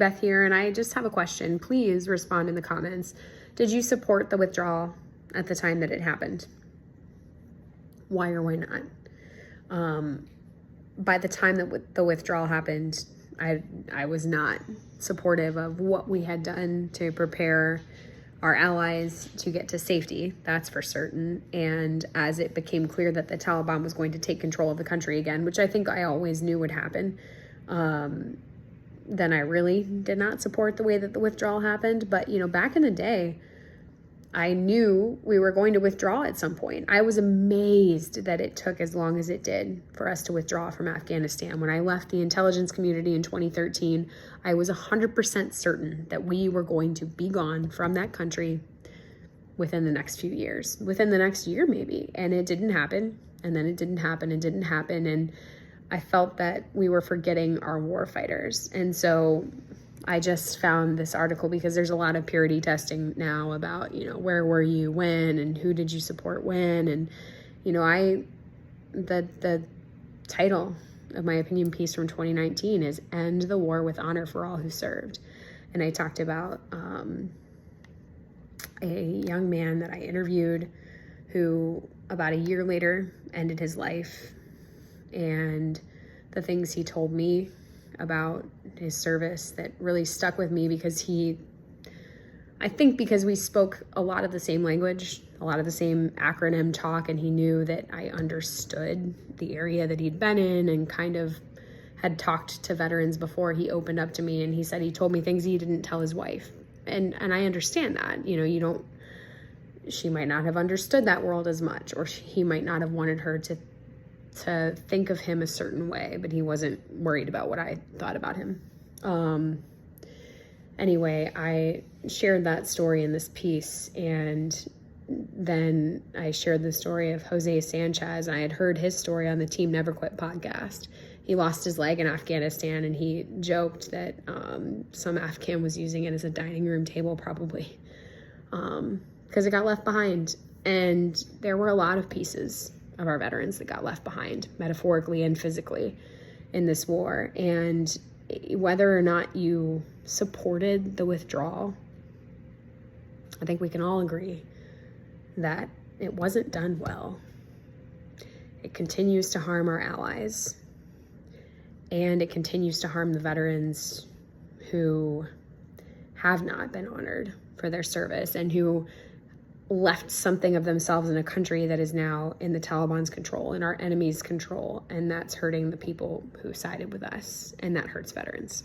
Beth here, and I just have a question. Please respond in the comments. Did you support the withdrawal at the time that it happened? Why or why not? By the time that the withdrawal happened, I was not supportive of what we had done to prepare our allies to get to safety, that's for certain. And as it became clear that the Taliban was going to take control of the country again, which I think I always knew would happen, then I really did not support the way that the withdrawal happened. But, back in the day, I knew we were going to withdraw at some point. I was amazed that it took as long as it did for us to withdraw from Afghanistan. When I left the intelligence community in 2013, I was 100% certain that we were going to be gone from that country within the next few years, within the next year maybe. And it didn't happen. And then it didn't happen and didn't happen. And I felt that we were forgetting our war fighters. And so I just found this article because there's a lot of purity testing now about, where were you when and who did you support when? And, the title of my opinion piece from 2019 is End the War with Honor for All Who Served. And I talked about a young man that I interviewed who about a year later ended his life, and the things he told me about his service that really stuck with me because I think because we spoke a lot of the same language, a lot of the same acronym talk, and he knew that I understood the area that he'd been in and kind of had talked to veterans before. He opened up to me and he said he told me things he didn't tell his wife. And I understand that, she might not have understood that world as much, or he might not have wanted her to think of him a certain way, but he wasn't worried about what I thought about him. Anyway, I shared that story in this piece, and then I shared the story of Jose Sanchez. I had heard his story on the Team Never Quit podcast. He lost his leg in Afghanistan, and he joked that some Afghan was using it as a dining room table, probably, because it got left behind. And there were a lot of pieces of our veterans that got left behind, metaphorically and physically, in this war. And whether or not you supported the withdrawal, I think we can all agree that it wasn't done well. It continues to harm our allies, and it continues to harm the veterans who have not been honored for their service and who left something of themselves in a country that is now in the Taliban's control, in our enemy's control, and that's hurting the people who sided with us, and that hurts veterans.